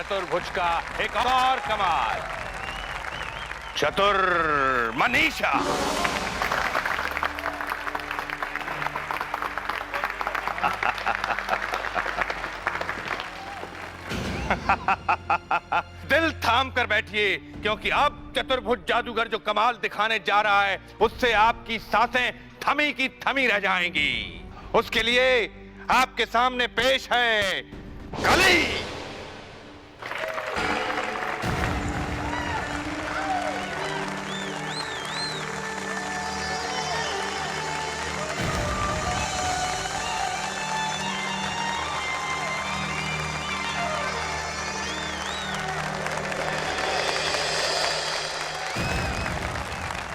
चतुर्भुज का एक और कमाल, चतुर मनीषा। दिल थाम कर बैठिए, क्योंकि अब चतुर्भुज जादूगर जो कमाल दिखाने जा रहा है उससे आपकी सांसें थमी की थमी रह जाएंगी। उसके लिए आपके सामने पेश है कली।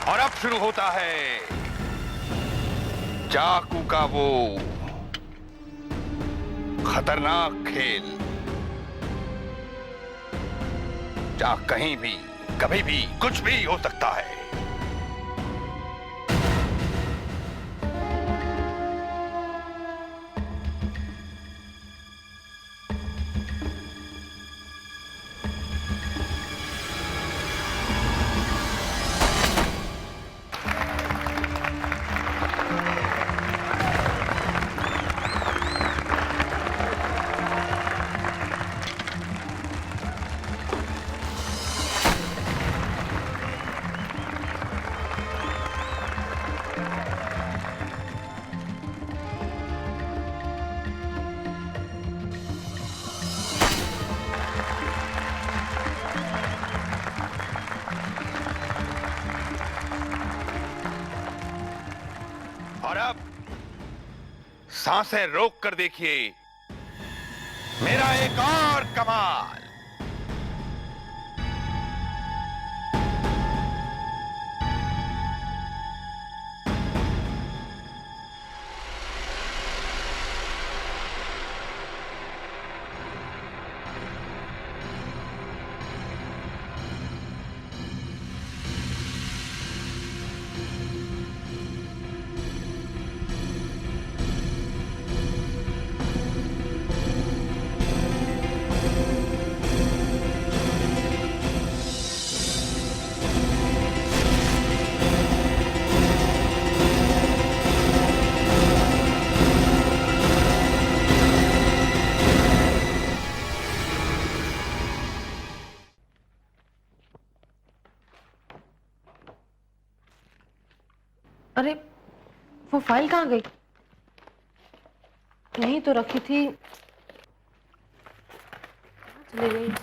और अब शुरू होता है चाकू का वो खतरनाक खेल, जहां कहीं भी कभी भी कुछ भी हो सकता है। और अब सांसें रोक कर देखिए मेरा एक और कमाल। अरे वो फाइल कहाँ गई? यहीं तो रखी थी, चली गई।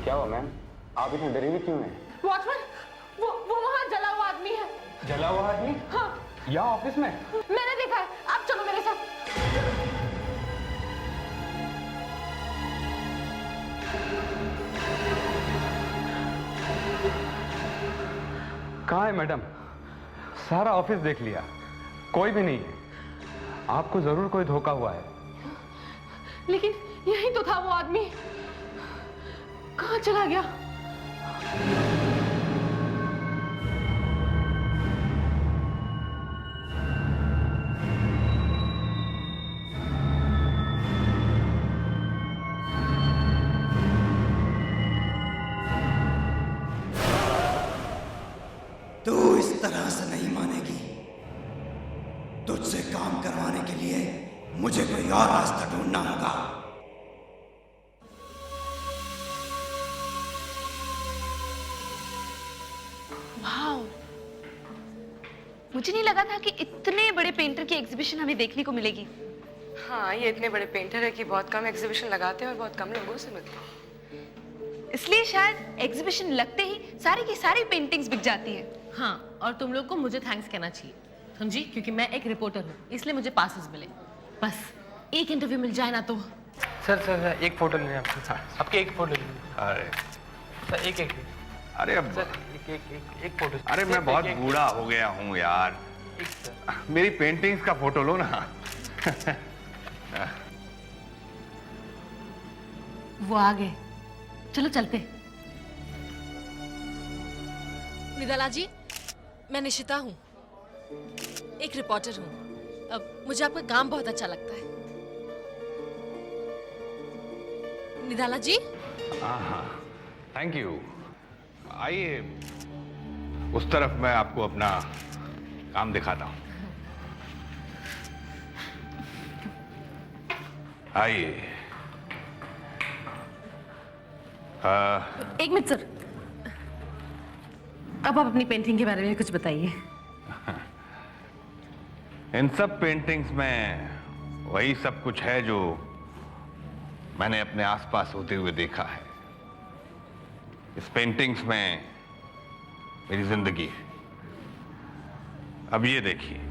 क्या हुआ मैम? आप इतने डरी हुई क्यों हैं? वॉचमैन, वो वहाँ जला हुआ आदमी है। जला हुआ आदमी? हाँ। यहाँ ऑफिस में? मैंने देखा है, आप चलो मेरे साथ। कहाँ है मैडम? सारा ऑफिस देख लिया, कोई भी नहीं है। आपको जरूर कोई धोखा हुआ है। लेकिन यही तो था वो आदमी, कहाँ चला गया? तू इस तरह से नहीं मानेगी। तुझसे काम करवाने के लिए मुझे कोई और रास्ता ढूंढना होगा। वाव, मुझे नहीं लगा था कि इतने बड़े पेंटर की एग्जीबिशन हमें देखने को मिलेगी। हाँ, ये इतने बड़े पेंटर है कि बहुत कम एग्जीबिशन लगाते हैं और बहुत कम लोगों से मिलते हैं। इसलिए शायद एग्जीबिशन लगते ही सारी की सारी पेंटिंग्स बिक जाती है। हाँ, और तुम लोग को मुझे थैंक्स कहना चाहिए, समझी? क्योंकि मैं एक रिपोर्टर हूँ, इसलिए मुझे पासेस मिले। बस एक इंटरव्यू मिल जाए ना तो। सर एक फोटो लेने आपसे, आपकी एक फोटो लेनी। अरे सर एक अरे अब सर एक फोटो। अरे मैं बहुत बूढ़ा हो गया हूँ यार, मेरी पेंटिंग्स का फोटो लो ना। वो आ गए, चलो चलते। निदाला जी, मैं निशिता हूँ, एक रिपोर्टर हूँ। अब मुझे आपका काम बहुत अच्छा लगता है। निदाला जी, हाँ, थैंक यू। आइए उस तरफ, मैं आपको अपना काम दिखाता हूँ। आइए। एक मिनट सर, अब आप अपनी पेंटिंग के बारे में कुछ बताइए। इन सब पेंटिंग्स में वही सब कुछ है जो मैंने अपने आसपास होते हुए देखा है। इस पेंटिंग्स में मेरी जिंदगी है। अब ये देखिए,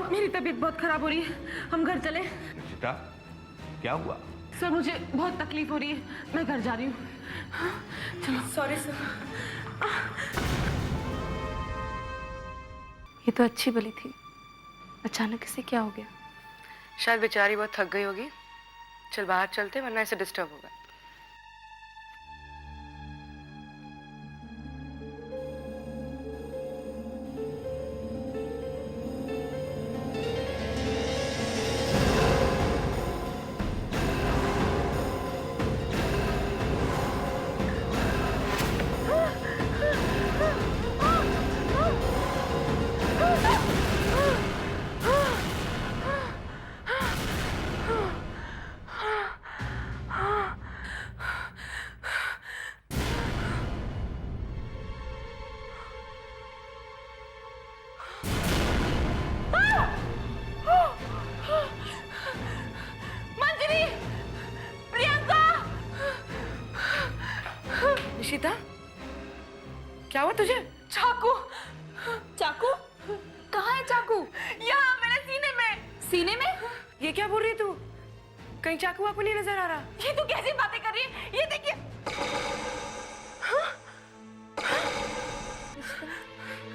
मेरी तबीयत बहुत खराब हो रही है, हम घर चले। निशिता, क्या हुआ? सर मुझे बहुत तकलीफ हो रही है, मैं घर जा रही हूँ। चलो। Sorry sir. ये तो अच्छी भली थी, अचानक इसे क्या हो गया? शायद बेचारी बहुत थक गई होगी। चल बाहर चलते, वरना इसे डिस्टर्ब होगा। निशिता, क्या हुआ तुझे? चाकू। चाकू? कहाँ है चाकू? यहाँ मेरे सीने में। सीने में? ये क्या बोल रही है तू? कहीं चाकू आपको नहीं नजर आ रहा? ये तू कैसी बातें कर रही है? ये देखिए।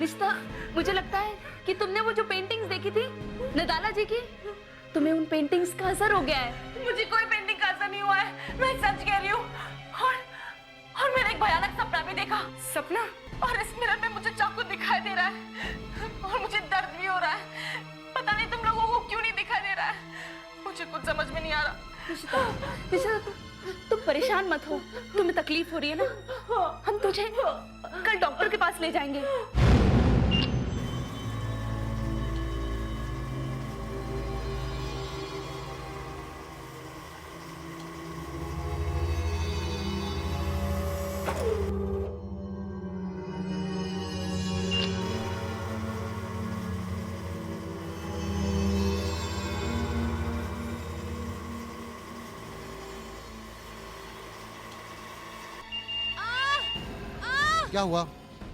रिश्ता, मुझे लगता है कि तुमने वो जो पेंटिंग्स देखी थी नदाला जी की, तुम्हें उन पेंटिंग्स का असर हो गया है। मुझे कोई पेंटिंग का असर नहीं हुआ है, मैं सच कह रही हूँ। और मैंने एक भयानक सपना भी देखा। सपना? और इस मिरर में मुझे चाकू दिखाई दे रहा है और मुझे दर्द भी हो रहा है। पता नहीं तुम लोगों को क्यों नहीं दिखाई दे रहा है, मुझे कुछ समझ में नहीं आ रहा। निशिता, तुम परेशान मत हो, तुम्हें तकलीफ हो रही है ना, हम तुझे कल डॉक्टर के पास ले जाएंगे। क्या हुआ?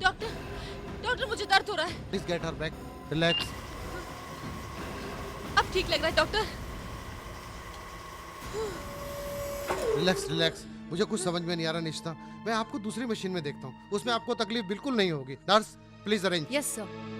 डॉक्टर मुझे दर्द हो रहा है। Please get her back, relax. अब ठीक लग रहा है डॉक्टर। Relax relax. मुझे कुछ समझ में नहीं आ रहा निशिता, मैं आपको दूसरी मशीन में देखता हूँ, उसमें आपको तकलीफ बिल्कुल नहीं होगी। Nurse please arrange. Yes sir.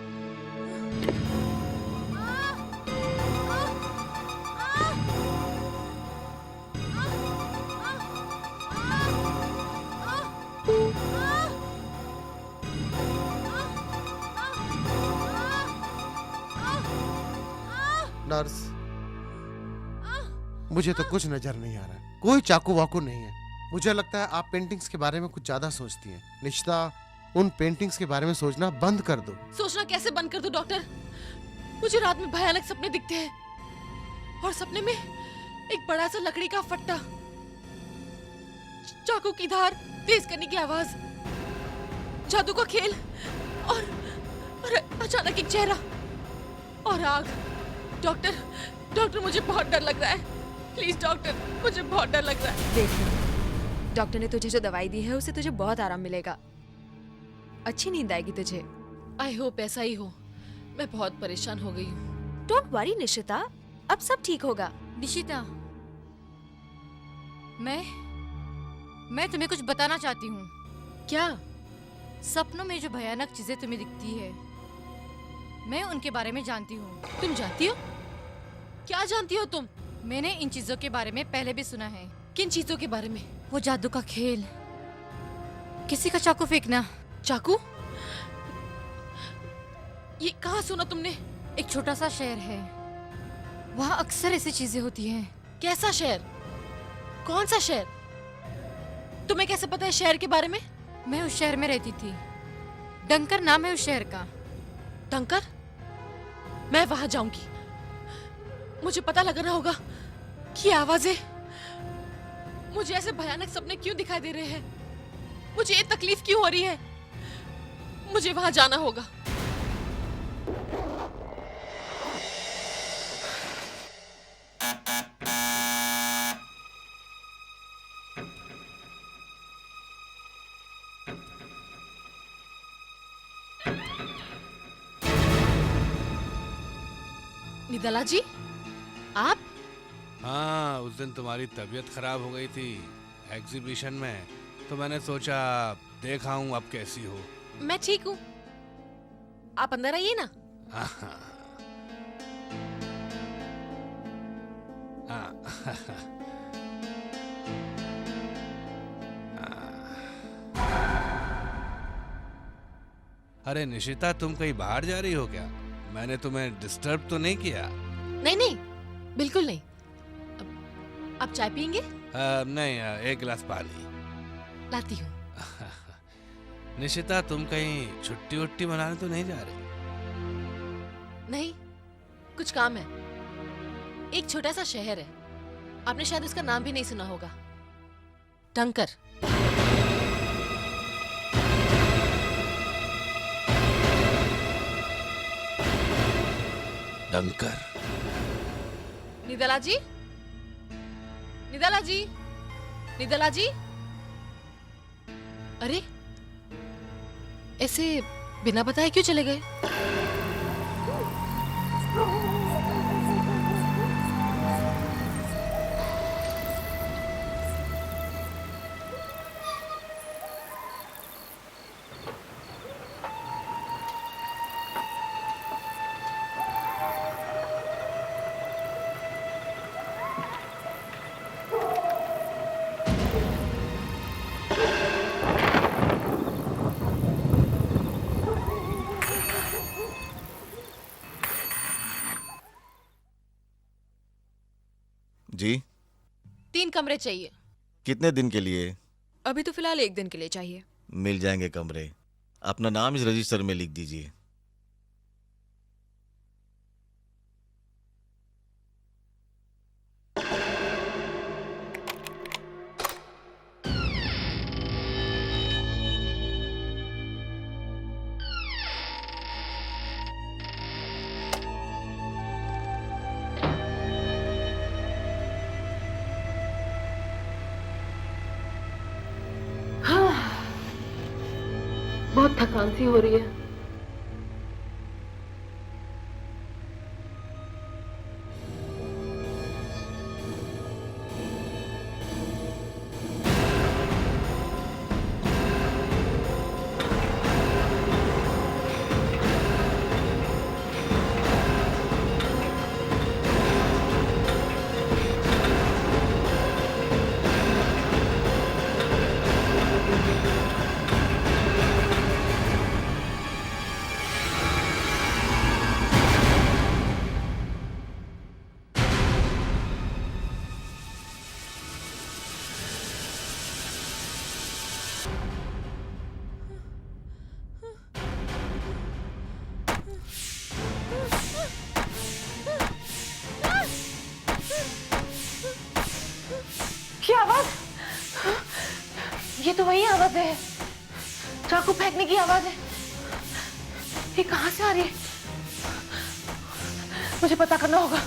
Nurse, मुझे तो कुछ नजर नहीं आ रहा है, कोई चाकू वाकू नहीं है। मुझे लगता है आप पेंटिंग्स के बारे में कुछ ज्यादा सोचती हैं। निशिता, उन पेंटिंग्स के बारे में सोचना बंद कर दो। सोचना कैसे बंद कर दूं डॉक्टर? मुझे रात में भयानक सपने दिखते हैं और सपने में एक बड़ा सा लकड़ी का फट्टा, चाकू की धार, तेज करने की आवाज, जादू का खेल और अचानक एक चेहरा और आग। डॉक्टर मुझे बहुत डर लग रहा है। प्लीज डॉक्टर, मुझे बहुत डर लग रहा है। देख, डॉक्टर ने तुझे जो दवाई दी है उससे तुझे बहुत आराम मिलेगा, अच्छी नींद आएगी तुझे। आई होप ऐसा ही हो। मैं बहुत परेशान हो गई हूँ। डोंट वरी निशिता, अब सब ठीक होगा। निशिता, मैं तुम्हें कुछ बताना चाहती हूँ। क्या? सपनों में जो भयानक चीजें तुम्हें दिखती है, मैं उनके बारे में जानती हूँ। तुम जानती हो? क्या जानती हो तुम? मैंने इन चीजों के बारे में पहले भी सुना है। किन चीजों के बारे में? वो जादू का खेल, किसी का चाकू फेंकना। चाकू? ये कहाँ सुना तुमने? एक छोटा सा शहर है, वहाँ अक्सर ऐसी चीजें होती हैं। कैसा शहर? कौन सा शहर? तुम्हें कैसे पता है शहर के बारे में? मैं उस शहर में रहती थी, डंकर नाम है उस शहर का। डंकर? मैं वहां जाऊंगी। मुझे पता लगाना होगा कि आवाजें, मुझे ऐसे भयानक सपने क्यों दिखाई दे रहे हैं, मुझे ये तकलीफ क्यों हो रही है। मुझे वहां जाना होगा। निदला जी, आप? हाँ, उस दिन तुम्हारी तबीयत खराब हो गई थी एग्जीबिशन में, तो मैंने सोचा देखा हूँ अब कैसी हो। मैं ठीक हूँ, आप अंदर आइए ना। अरे निशिता, तुम कहीं बाहर जा रही हो क्या? मैंने तुम्हें डिस्टर्ब तो नहीं किया? नहीं, बिल्कुल नहीं। आप चाय पियेंगे? नहीं, एक गिलास पानी लाती हूँ। निशिता, तुम कहीं छुट्टी वुट्टी मनाने तो नहीं जा रही? नहीं, कुछ काम है। एक छोटा सा शहर है, आपने शायद उसका नाम भी नहीं सुना होगा, डंकर। डंकर? निदला जी, निदला जी, निदला जी। अरे, ऐसे बिना बताए क्यों चले गए? जी? 3 कमरे चाहिए। कितने दिन के लिए? अभी तो फिलहाल 1 दिन के लिए चाहिए। मिल जाएंगे कमरे। अपना नाम इस रजिस्टर में लिख दीजिए। बहुत थकान सी हो रही है। क्या आवाज? ये तो वही आवाज है, चाकू फेंकने की आवाज है। ये कहां से आ रही है? मुझे पता करना होगा।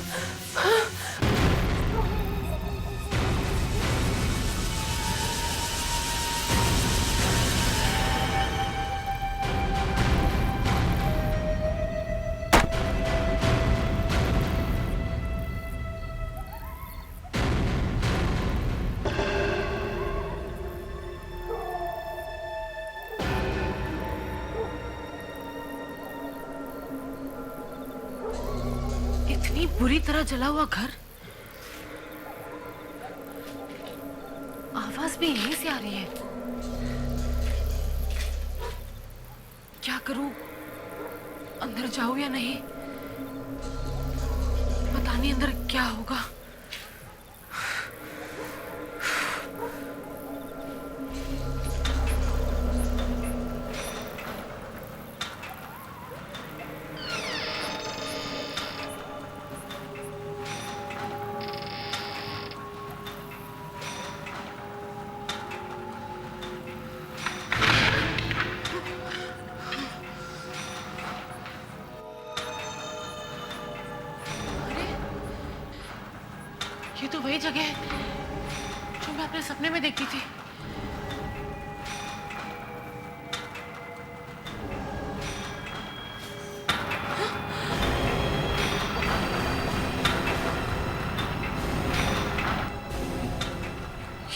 इतनी बुरी तरह जला हुआ घर, आवाज भी यहीं से आ रही है। क्या करूं? अंदर जाऊं या नहीं? पता नहीं अंदर क्या होगा। ये तो वही जगह है जो मैं अपने सपने में देखती थी।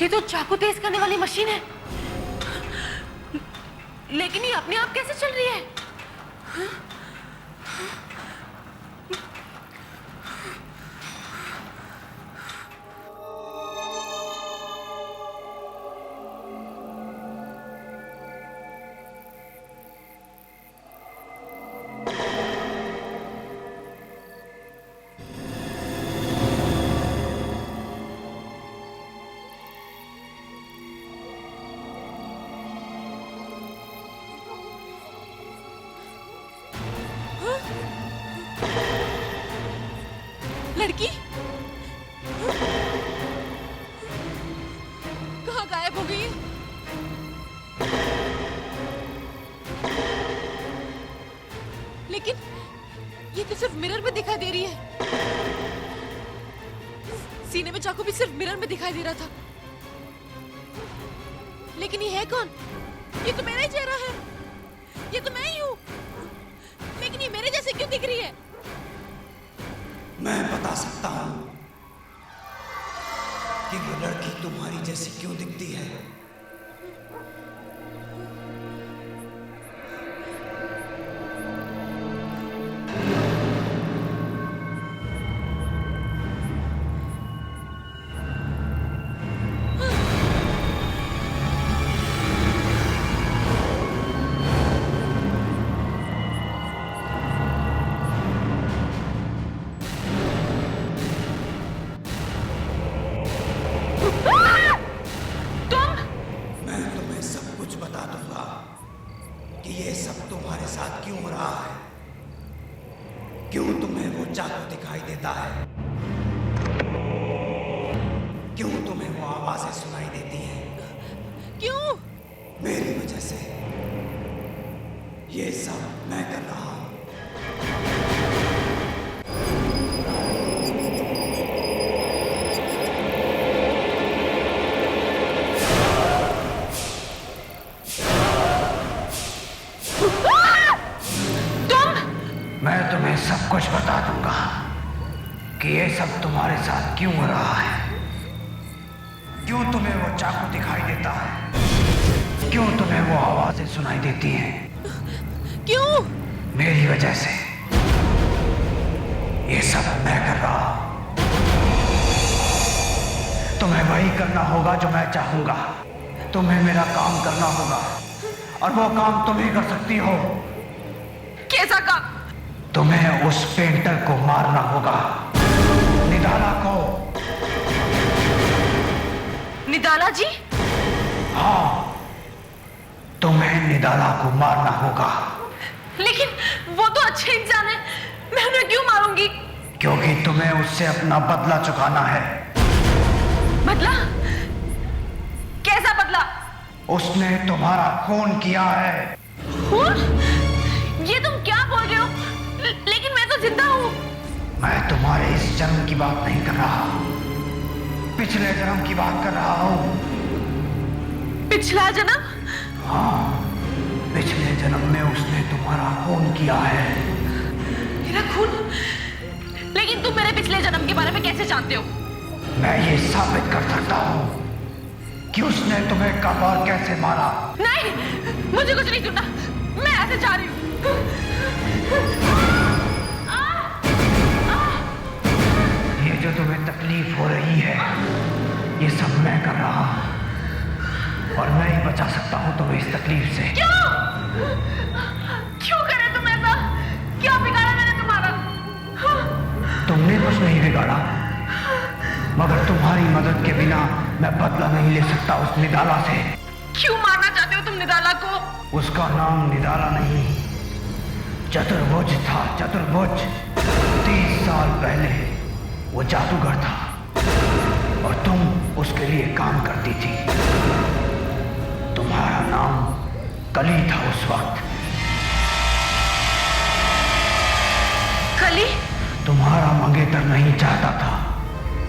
ये तो चाकू तेज करने वाली मशीन है, लेकिन ये अपने आप कैसे चल रही है? लड़की कहाँ गायब हो गई है? लेकिन ये तो सिर्फ मिरर में दिखाई दे रही है। सीने में चाकू भी सिर्फ मिरर में दिखाई दे रहा था। लेकिन ये है कौन? ये तो मेरा ही चेहरा है, ये तो मैं ही हूँ। लेकिन ये मेरे जैसे क्यों दिख रही है? मैं बता सकता हूं कि वो लड़की तुम्हारी जैसी क्यों दिखती है। क्यों तुम्हें वो चाकू दिखाई देता है? क्यों तुम्हें वो आवाजें सुनाई देती हैं? क्यों? मेरी वजह से। ये सब मैं कर रहा हूं। मैं तुम्हें सब कुछ बता दूंगा कि ये सब तुम्हारे साथ क्यों हो रहा है। क्यों तुम्हें वो चाकू दिखाई देता है? क्यों तुम्हें वो आवाजें सुनाई देती हैं? क्यों? मेरी वजह से। ये सब मैं कर रहा हूं। तुम्हें वही करना होगा जो मैं चाहूंगा। तुम्हें मेरा काम करना होगा और वो काम तुम ही कर सकती हो। कैसा काम? तुम्हें उस पेंटर को मारना होगा, निदाला को। निदाला जी? हाँ, निदाला को मारना होगा। लेकिन वो तो अच्छे इंसान है, मैं उन्हें क्यों मारूंगी? क्योंकि तुम्हें उससे अपना बदला चुकाना है। बदला? कैसा बदला? उसने तुम्हारा खून किया है। खून? ये तुम क्या बोल रहे हो? लेकिन मैं तो जिंदा हूँ। मैं तुम्हारे इस जन्म की बात नहीं कर रहा, पिछले जन्म की बात कर रहा हूँ। पिछला जन्म? हाँ, पिछले जन्म में उसने तुम्हारा खून किया है। मेरा खून? लेकिन तुम मेरे पिछले जन्म के बारे में कैसे जानते हो? मैं ये साबित कर सकता हूँ कि उसने तुम्हें कब और कैसे मारा। नहीं, मुझे कुछ नहीं सुनना, मैं ऐसे जा रही हूँ। ये जो तुम्हें तकलीफ हो रही है, ये सब मैं कर रहा हूँ और मैं ही बचा सकता हूँ तुम्हें इस तकलीफ से। क्यों? क्यों करे तुम ऐसा? क्या बिगाड़ा मैंने तुम्हारा? तुमने कुछ नहीं बिगाड़ा, मगर तुम्हारी मदद के बिना मैं बदला नहीं ले सकता उस निदाला से। क्यों मारना चाहते हो तुम निदाला को? उसका नाम निदाला नहीं, चतुर्भुज था। चतुर्भुज 30 साल पहले वो जादूगर था और तुम उसके लिए काम करती थी। तुम्हारा नाम कली था उस वक्त। कली? तुम्हारा मंगेतर नहीं चाहता था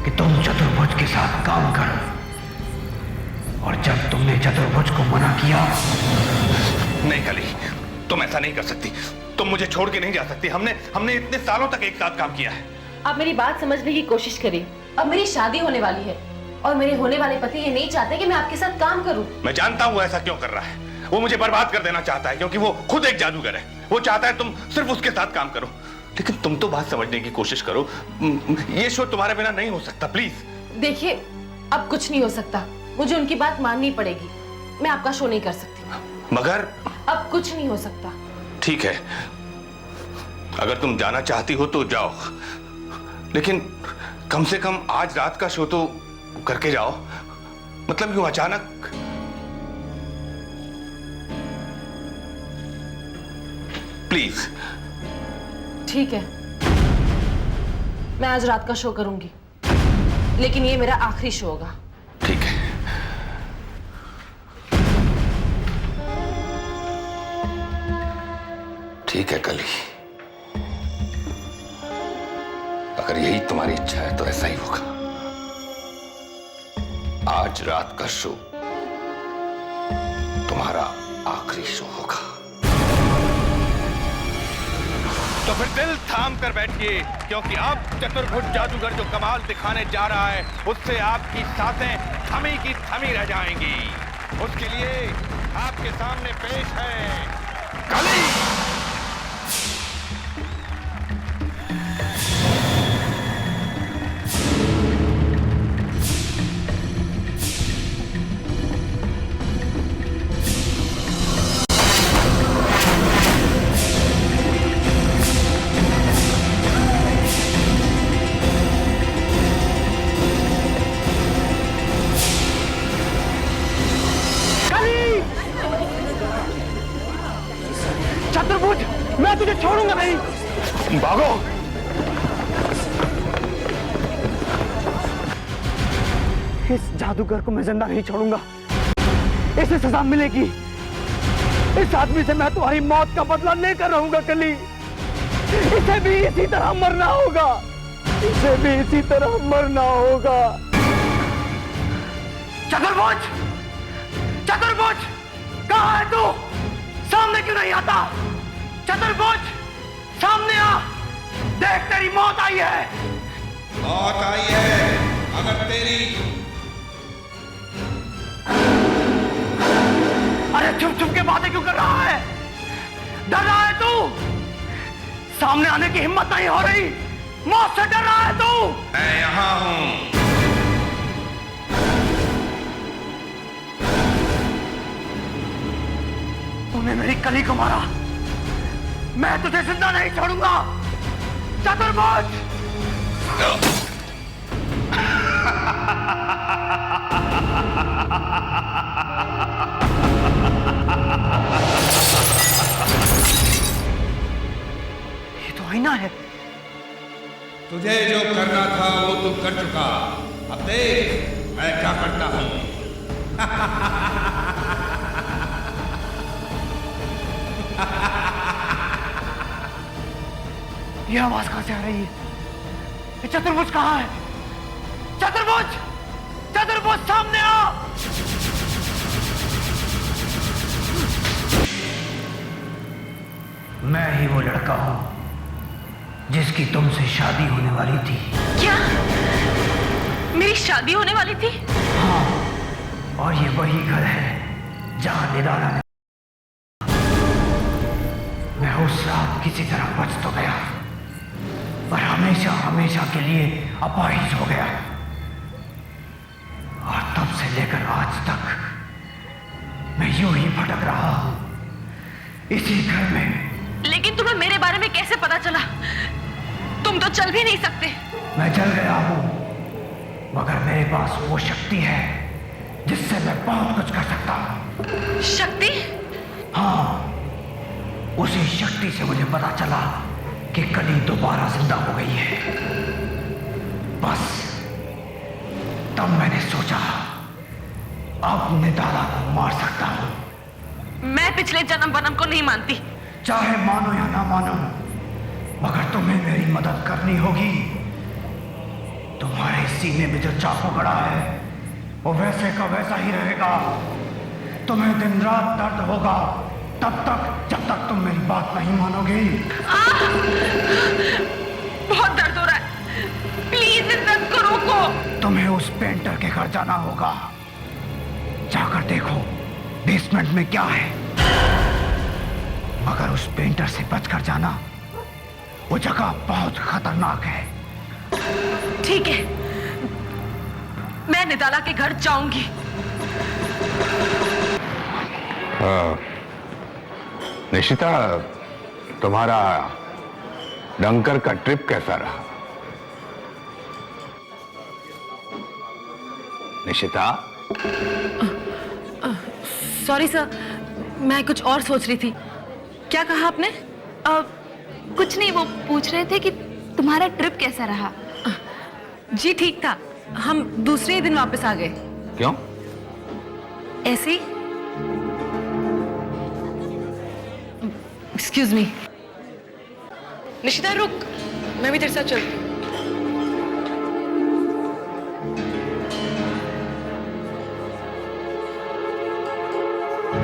कि तुम चतुर्भुज के साथ काम करो, और जब तुमने चतुर्भुज को मना किया। नहीं कली, तुम ऐसा नहीं कर सकती, तुम मुझे छोड़ के नहीं जा सकती। हमने इतने सालों तक एक साथ काम किया है। आप मेरी बात समझने की कोशिश करिए। अब मेरी शादी होने वाली है और मेरे होने वाले पति ये नहीं चाहते कि मैं आपके साथ काम करूं। मैं जानता हूँ ऐसा क्यों कर रहा है। वो मुझे बर्बाद कर देना चाहता है क्योंकि वो खुद एक जादूगर है। वो चाहता है तुम सिर्फ उसके साथ काम करो। लेकिन तुम तो बात समझने की कोशिश करो। ये शो तुम्हारे बिना नहीं हो सकता, प्लीज। देखिए, अब कुछ नहीं हो सकता, मुझे उनकी बात माननी पड़ेगी। मैं आपका शो नहीं कर सकती। मगर अब कुछ नहीं हो सकता। ठीक है, अगर तुम जाना चाहती हो तो जाओ, लेकिन कम से कम आज रात का शो तो करके जाओ। मतलब यूं अचानक। प्लीज। ठीक है, मैं आज रात का शो करूंगी, लेकिन ये मेरा आखिरी शो होगा। ठीक है। ठीक है कली, अगर यही तुम्हारी इच्छा है तो ऐसा ही होगा। आज रात का शो तुम्हारा आखिरी शो होगा। तो फिर दिल थाम कर बैठिए, क्योंकि अब चतुर्भुज जादूगर जो कमाल दिखाने जा रहा है, उससे आपकी सांसें थमी की थमी रह जाएंगी। उसके लिए आपके सामने पेश है कली। चतुर्भुज, मैं तुझे छोड़ूंगा नहीं। भागो। इस जादूगर को मैं जिंदा नहीं छोड़ूंगा, इसे सजा मिलेगी। इस आदमी से मैं तुम्हारी मौत का बदला लेकर रहूंगा कली। इसे भी इसी तरह मरना होगा, इसे भी इसी तरह मरना होगा। चतुर्भुज, चतुर्भुज, कहाँ है तू? सामने क्यों नहीं आता? चतुर्भुज, सामने आ, देख तेरी मौत आई है। मौत आई है, अगर तेरी। अरे चुप चुप के बातें क्यों कर रहा है? डर रहा है तू? सामने आने की हिम्मत नहीं हो रही? मौत से डर रहा है तू? मैं यहां हूं। तूने मेरी कली को मारा, मैं तुझे जिंदा नहीं छोड़ूंगा। चतुर्भुज। महीना है। तुझे जो करना था वो तू कर चुका। अब देख मैं क्या करता हूँ। ये आवाज कहां से आ रही है? ये चतुर्भुज कहां है? चतुर्भुज! चतुर्भुज सामने आ! मैं ही वो लड़का हूं जिसकी तुमसे शादी होने वाली थी। क्या मेरी शादी होने वाली थी? हाँ, और ये वही घर है जहां निराला ने। मैं उस रात किसी तरह बच तो गया, पर हमेशा हमेशा के लिए अपाहिज हो गया। और तब से लेकर आज तक मैं यूं ही भटक रहा हूं इसी घर में। लेकिन तुम्हें मेरे बारे में कैसे पता चला? तुम तो चल भी नहीं सकते। मैं चल गया हूं, मगर मेरे पास वो शक्ति है जिससे मैं बहुत कुछ कर सकता हूं। शक्ति? हाँ, उसी शक्ति से मुझे पता चला कि कली दोबारा जिंदा हो गई है। बस तब मैंने सोचा अब निदाला को मार सकता हूं। मैं पिछले जन्म वनम को नहीं मानती। चाहे मानो या ना मानो, मगर तुम्हें मेरी मदद करनी होगी। तुम्हारे सीने में जो चाकू गड़ा है वो वैसे का वैसा ही रहेगा। तुम्हें दिन रात दर्द होगा तब तक जब तक तुम मेरी बात नहीं मानोगी। बहुत दर्द हो रहा है, प्लीज इस दर्द को रोको। तुम्हें उस पेंटर के घर जाना होगा। जाकर देखो बेसमेंट में क्या है, मगर उस पेंटर से बचकर जाना। वो जगह बहुत खतरनाक है। ठीक है, मैं निदाला के घर जाऊंगी। निशिता, तुम्हारा डंकर का ट्रिप कैसा रहा? निशिता? सॉरी सर, मैं कुछ और सोच रही थी। क्या कहा आपने? कुछ नहीं, वो पूछ रहे थे कि तुम्हारा ट्रिप कैसा रहा। जी ठीक था, हम दूसरे ही दिन वापस आ गए। क्यों? ऐसे ही। Excuse me. निशिता रुक, मैं भी तेरे साथ चलती हूँ।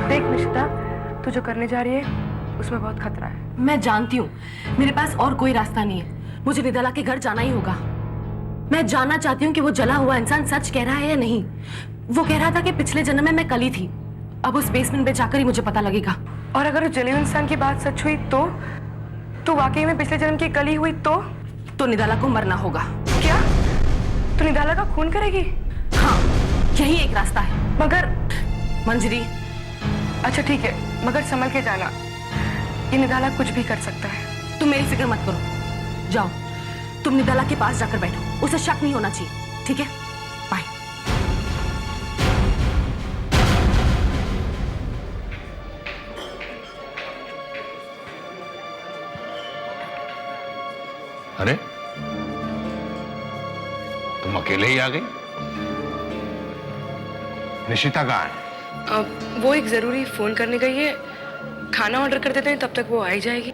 देख निशिता, तू जो करने जा रही है उसमें बहुत खतरा है। मैं जानती हूँ, मेरे पास और कोई रास्ता नहीं है। मुझे निदाला के घर जाना ही होगा। मैं जानना चाहती हूँ कि वो जला हुआ इंसान सच कह रहा है या नहीं। वो कह रहा था कि पिछले जन्म में मैं कली थी। अब उस बेसमेंट में जाकर ही मुझे पता लगेगा। और अगर उस जले हुए इंसान की बात सच हुई तो वाकई में पिछले जन्म की कली हुई तो निदाला को मरना होगा। क्या? तो निदाला का खून करेगी? हाँ, यही एक रास्ता है। मगर मंजरी। अच्छा ठीक है, मगर संभल के जाना। ये निदाला कुछ भी कर सकता है। तुम मेरी फिक्र मत करो। जाओ, तुम निदाला के पास जाकर बैठो। उसे शक नहीं होना चाहिए, ठीक है? बाय। अरे, तुम अकेले ही आ गई? निशिता कहाँ है? वो एक जरूरी फोन करने गई है। खाना ऑर्डर कर देते हैं, तब तक वो आ ही जाएगी।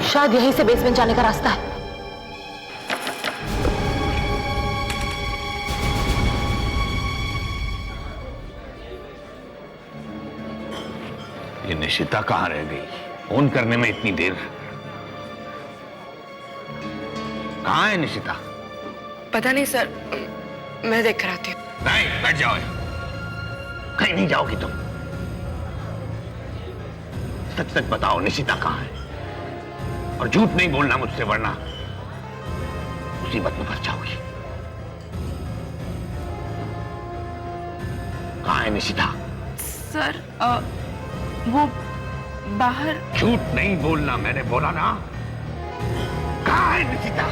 शायद यहीं से बेसमेंट जाने का रास्ता है। ये निशिता कहाँ रह गई? फोन करने में इतनी देर। कहाँ है निशिता? पता नहीं सर, मैं देख कर आती हूँ। नहीं, बैठ जाओ। कहीं नहीं जाओगी तुम। सच सच बताओ, निशिता कहाँ है? और झूठ नहीं बोलना मुझसे, वरना मुसीबत में फंस जाओगी। कहाँ है निशिता? सर वो बाहर। झूठ नहीं बोलना, मैंने बोला ना। कहाँ है निशिता?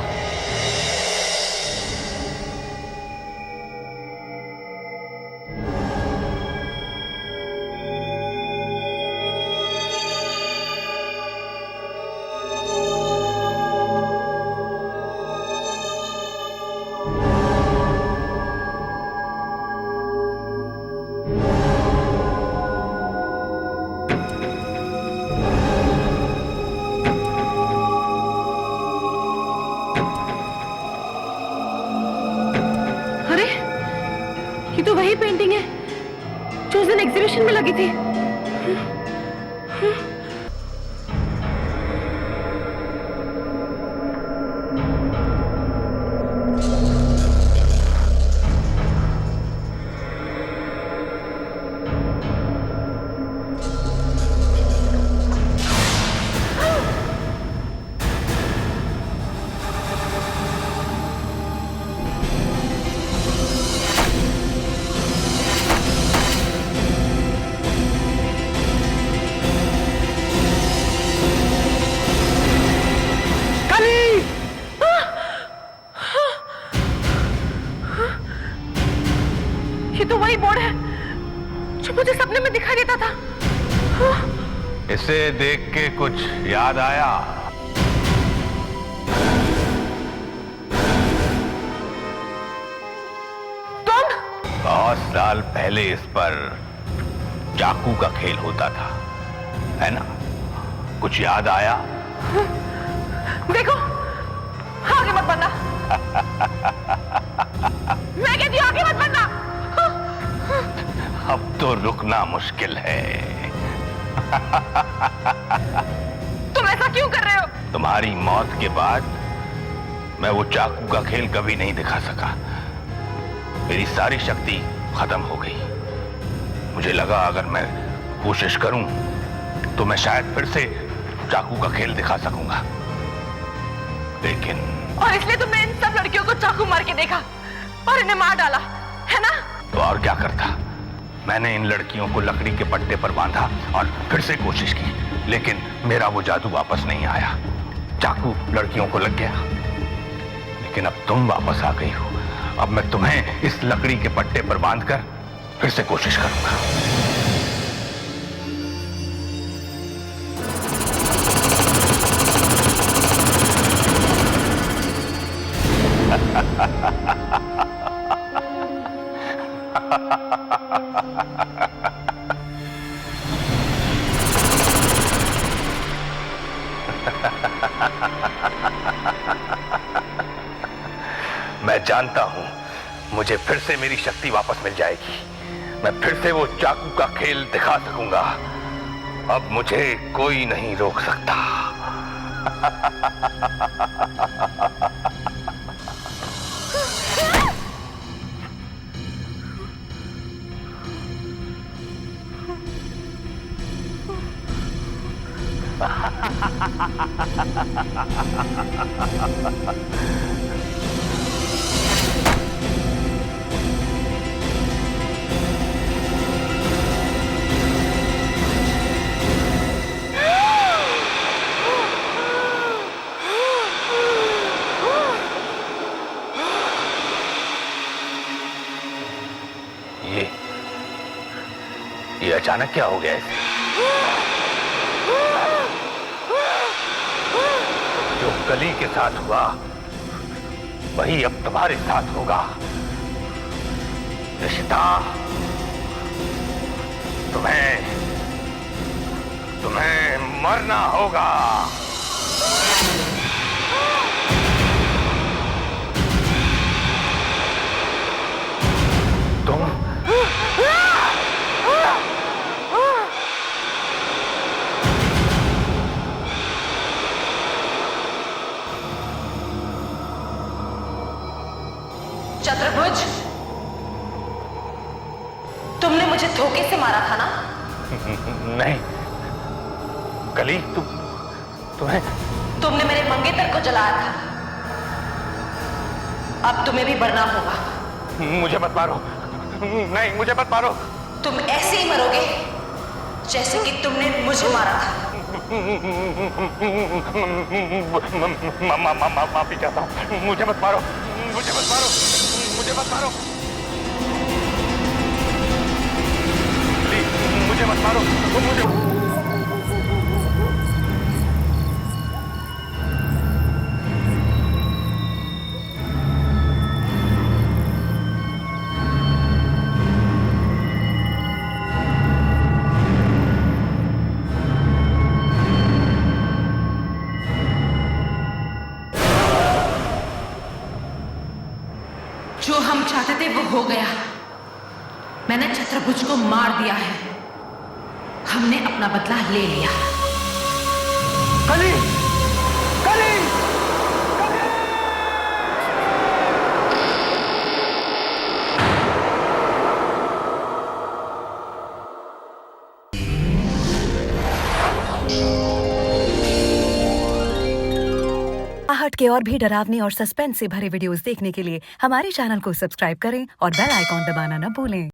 तो वही पेंटिंग है जो उस दिन एग्जीबिशन में लगी थी। ये तो वही बोर्ड है जो मुझे सपने में दिखाई देता था। इसे देख के कुछ याद आया? तुम? बहुत साल पहले इस पर चाकू का खेल होता था, है ना? कुछ याद आया? देखो, आगे मत बढ़ना। मैं कहती हूँ आगे मत बढ़ना। अब तो रुकना मुश्किल है। तुम ऐसा क्यों कर रहे हो? तुम्हारी मौत के बाद मैं वो चाकू का खेल कभी नहीं दिखा सका। मेरी सारी शक्ति खत्म हो गई। मुझे लगा अगर मैं कोशिश करूं तो मैं शायद फिर से चाकू का खेल दिखा सकूंगा, लेकिन और इसलिए तुमने इन सब लड़कियों को चाकू मार के देखा और इन्हें मार डाला, है ना? तो और क्या करता? मैंने इन लड़कियों को लकड़ी के पट्टे पर बांधा और फिर से कोशिश की, लेकिन मेरा वो जादू वापस नहीं आया। चाकू लड़कियों को लग गया, लेकिन अब तुम वापस आ गई हो। अब मैं तुम्हें इस लकड़ी के पट्टे पर बांधकर फिर से कोशिश करूंगा। मैं जानता हूं मुझे फिर से मेरी शक्ति वापस मिल जाएगी। मैं फिर से वो चाकू का खेल दिखा सकूंगा। अब मुझे कोई नहीं रोक सकता। ये अचानक क्या हो गया है? जो कली के साथ हुआ वही अब तुम्हारे साथ होगा। निशिता, तुम्हें मरना होगा। चतुर्भुज, तुमने मुझे धोखे से मारा था ना? नहीं कली, तुम्हें तुमने मेरे मंगेतर को जलाया था, अब तुम्हें भी मरना होगा। मुझे मत मारो, नहीं मुझे मत मारो। तुम ऐसे ही मरोगे जैसे कि तुमने मुझे मारा था। माफी चाहता हूँ, मुझे मत मारो, मुझे मत मारो, मुझे मत मारो, प्लीज मुझे मत मारो, मुझे जो हम चाहते थे वो हो गया। मैंने चतुर्भुज को मार दिया है, हमने अपना बदला ले लिया। कली, कली, आहट के और भी डरावनी और सस्पेंस से भरे वीडियोस देखने के लिए हमारे चैनल को सब्सक्राइब करें और बेल आइकॉन दबाना न भूलें।